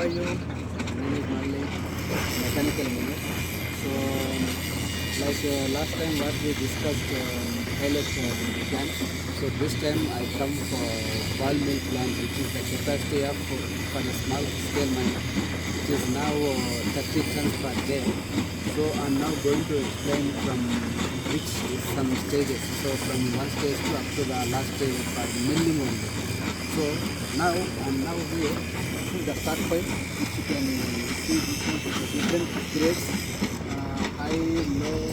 are you? My name is Marley, mechanical engineer. So, last time what we discussed pilot plant. So this time I come for ball mill plant, which is the capacity of for a small scale mine, which is now 30 tons per day. So I'm now going to explain from which is some stages. So from one stage to up to the last stage for milling only. So now I'm here. This is the start point, which you can see different grades, high, low,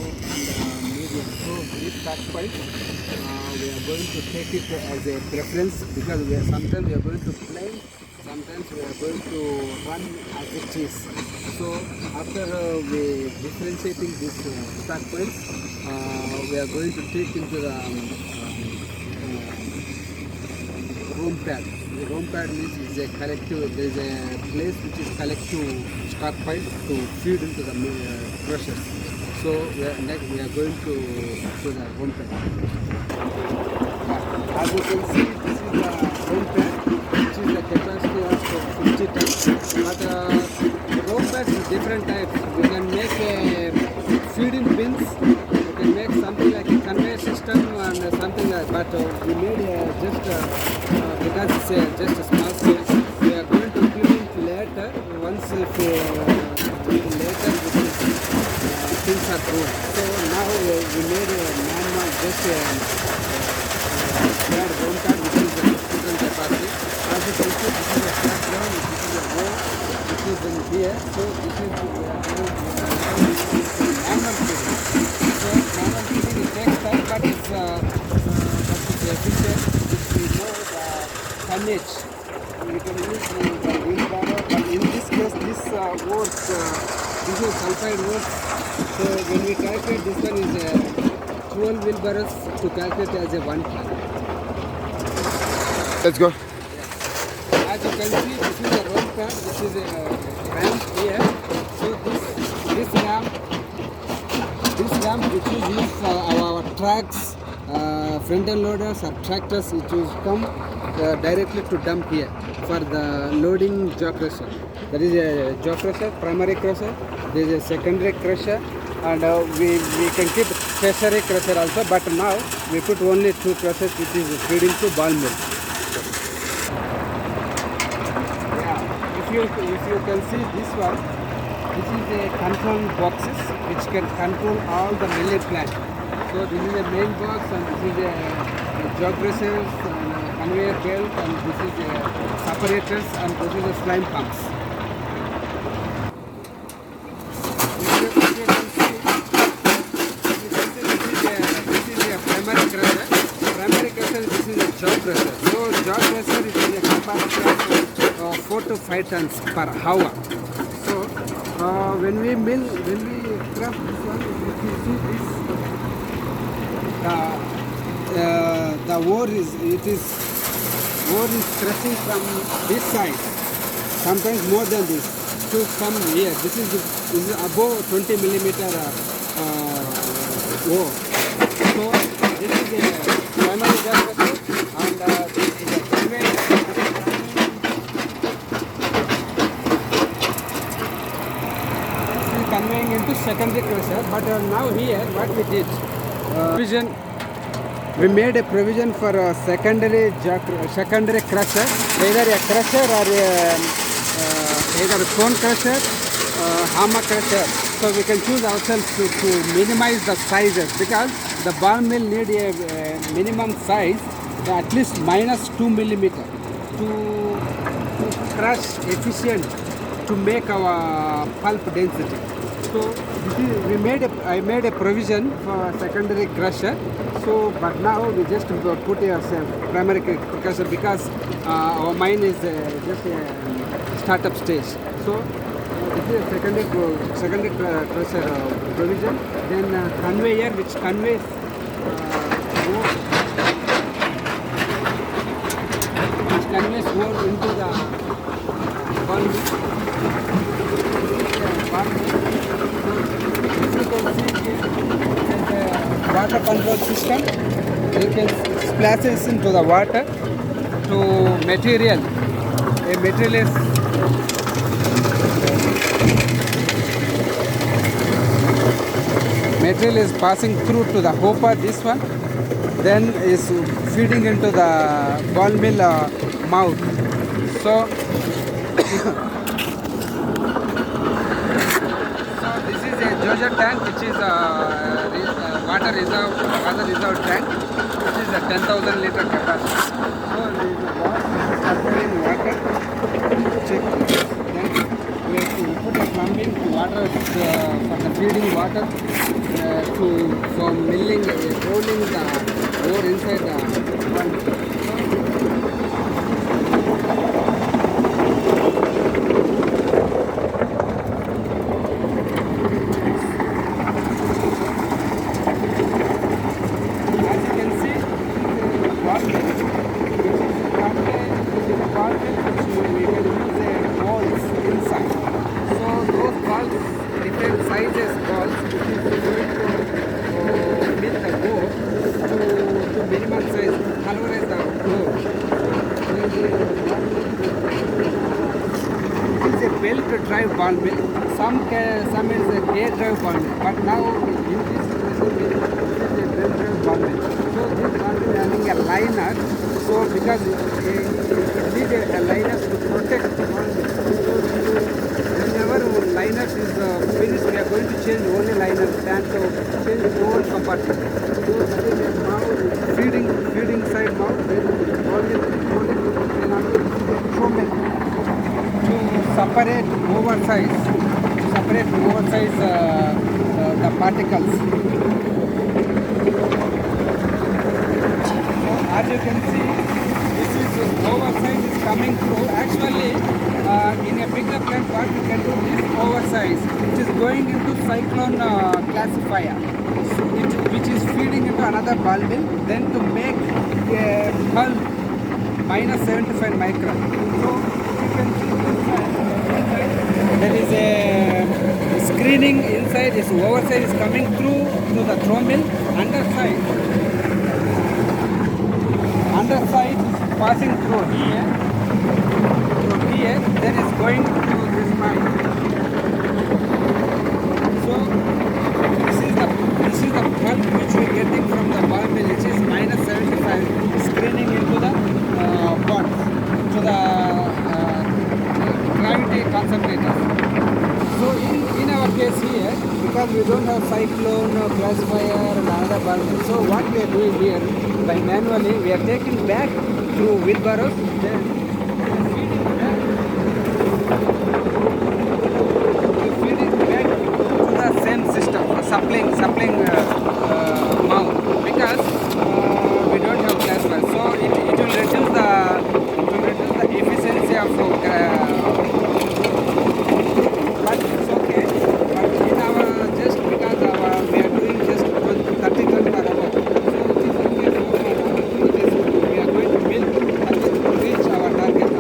and medium. So this start point, we are going to take it as a preference because sometimes we are going to plane, sometimes we are going to run as it is. So after we differentiating this start points, we are going to take into the room pad. The room pad means is a collective. There is a place which is collective stockpile to feed into the crushers. So next we are going to the room pad. As you can see, this is the room pad, which is the capacity of 50 tons. But the room pads is different types. We can make a feeding bins. We can make something like a conveyor system and something like. But we made just because it's just a small scale. We are going to implement later once if later things are proved. So now we made a normal just room pad, which is a different capacity. As you can see, this is a flat ground, this is a wall, which is in here. So this is normal feeding. So normal feeding it takes time, but it's efficient. We know the tonnage. We can use the wheelbarrow, but in this case, this works. This is sulfide works. So when we calculate, this one is 12 wheelbarrows to calculate as a 1 ton. Let's go. Yeah. As you can see, this is a road pad. This is a ramp here. So this ramp which is used for our trucks, front end loaders or tractors, it will come directly to dump here for the loading jaw crusher. There is a jaw crusher, primary crusher. There is a secondary crusher, and we can keep tertiary crusher also. But now we put only 2 crushers, which is feeding to ball mill. If you can see this one, this is a control boxes which can control all the milling plant. So this is a main box, and this is a jaw crushers and a conveyor belt, and this is a separators, and this is a slime pumps. If you can see, this is a primary crusher. Primary crusher, this is a jaw crusher. So jaw crusher is a capacity of 4 to 5 tons per hour. So when we craft this one, if you see this, the ore is crushing from this side, sometimes more than this, to come here. This is above 20 millimeter ore. So this is a primary gas crusher, and this is a conveyor. Conveying into secondary crusher, but now here what we did, we made a provision for a secondary crusher, either a crusher or either a stone crusher, hammer crusher. So we can choose ourselves to minimize the sizes, because the ball mill need a minimum size, at least minus 2 millimeter to crush efficient to make our pulp density. So I made a provision for secondary crusher. So but now we just put a primary crusher because our mine is just a startup stage. So this is a secondary crusher provision. Then conveyor, which conveys ore into the ball mill. Water control system. You can splash this into the water to material. A material is Material is passing through to the hopper, this one, then is feeding into the ball mill mouth. So this is a Joja tank, which is a water reserve tank, which is a 10,000 liter capacity. So there is a water. Check this. Then we have to put a plumbing to water for the feeding water for milling, rolling the ore inside the pump. Drive ball mill. Some is a gear drive ball mill, but now in this situation it is a belt drive ball mill. So this ball mill having a liner. So because it needs a liner to protect the ball mill. So whenever liners is finished, we are going to change only liner and to change the whole compartment. So that is a now feeding side now. Then ball mill separate oversize the particles. So as you can see, this is oversize is coming through. Actually, in a bigger plant, what we can do this oversize, which is going into cyclone classifier, which is feeding into another ball mill, then to make a bulb minus 75 micron. So you can see there is a screening inside. This oversize is coming through to the throw mill. Underside is passing through here, then is going to this mine. So this is the bulk which we are getting from the ball mill, which is minus 75, screening into the pot to the gravity concentrators. So in our case here, because we don't have cyclone, classifier and another ball mill, so what we are doing here, by manually, we are taking back through wheelbarrows, then feeding back to the same system, supplying mouth, because we don't have classifier. So it will reduce the efficiency of but it's okay. But in our, just because we are doing just 30 tons per hour, so it is okay. We are going to mill to reach our target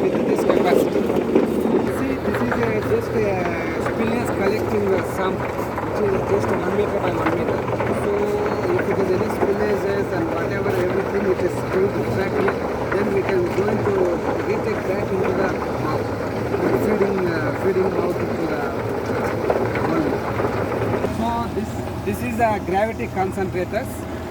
with this capacity. See, this is just spillness collecting sump, which is just 1 meter by 1 meter. So if it is any spillages and whatever, everything it is going to track it, then we can go into retake back into the mouth, feeding mouth into the ball. So this is the gravity concentrators.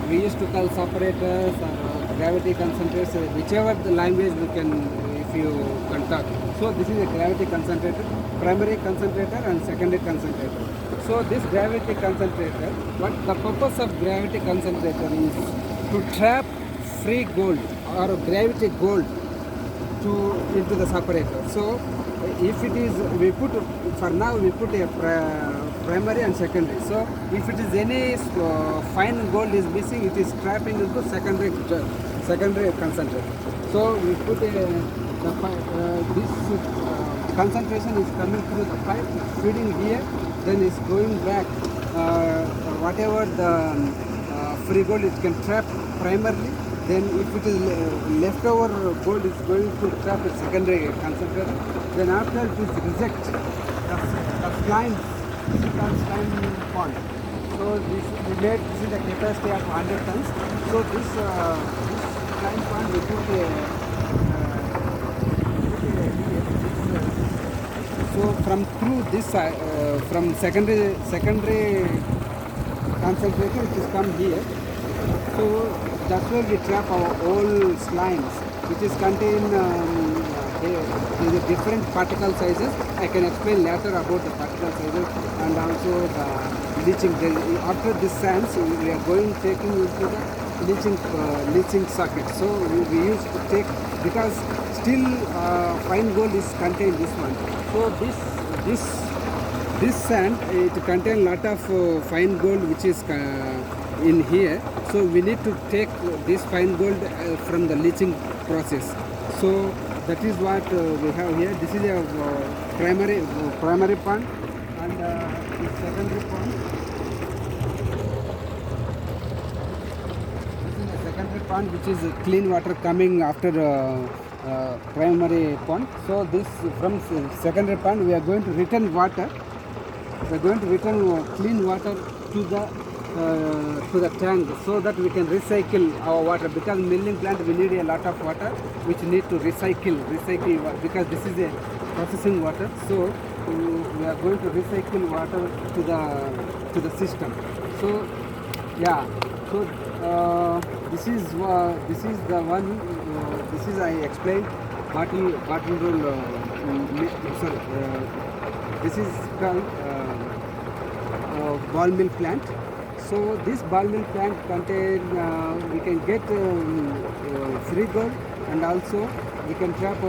We used to call separators or gravity concentrators, whichever the language we can, if you can talk. So this is a gravity concentrator, primary concentrator and secondary concentrator. So this gravity concentrator, what the purpose of gravity concentrator is to trap free gold or gravity gold into the separator. So if it is, we put, for now we put a primary and secondary. So if it is any fine gold is missing, it is trapping into secondary concentrator. So we put this concentration is coming through the pipe, feeding here, then is going back. Whatever the free gold it can trap primarily, then if it is leftover gold is going to trap a secondary concentrator. Then after it is reject the slime pond. So this is the capacity of 100 tons. So this slime pond we put a come through this side from secondary concentrator, it is come here. So that's where we trap our old slimes, which is contain the different particle sizes. I can explain later about the particle sizes and also the leaching. After this sands, we are going taking into the leaching socket. So we used to take, because still fine gold is contained this one. So this sand, it contain lot of fine gold which is in here. So we need to take this fine gold from the leaching process. So that is what we have here. This is a primary pond, and the secondary pond. This is a secondary pond which is clean water coming after primary pond. So this from secondary pond we are going to return water. We are going to return clean water to the tank, so that we can recycle our water, because milling plant we need a lot of water which need to recycle because this is a processing water. So we are going to recycle water to the system. So yeah, so this is the one. This is I explained bottle roll. Sorry, this is called ball mill plant. So this ball mill plant contain, we can get free gold, and also we can trap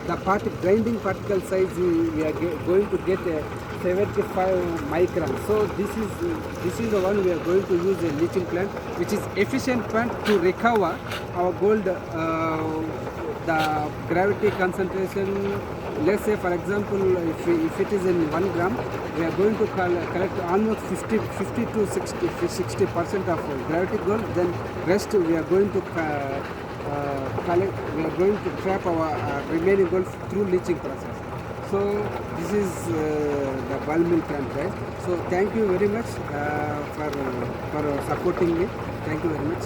the grinding particle size. We are going to get 75 microns. So this is the one we are going to use a leaching plant, which is efficient plant to recover our gold. The gravity concentration, let's say for example, if it is in 1 gram, we are going to collect almost 50 to 60% of gravity gold. Then rest we are going to collect. We are going to trap our remaining gold through leaching process. So this is the ball mill plant, guys. So thank you very much for supporting me. Thank you very much.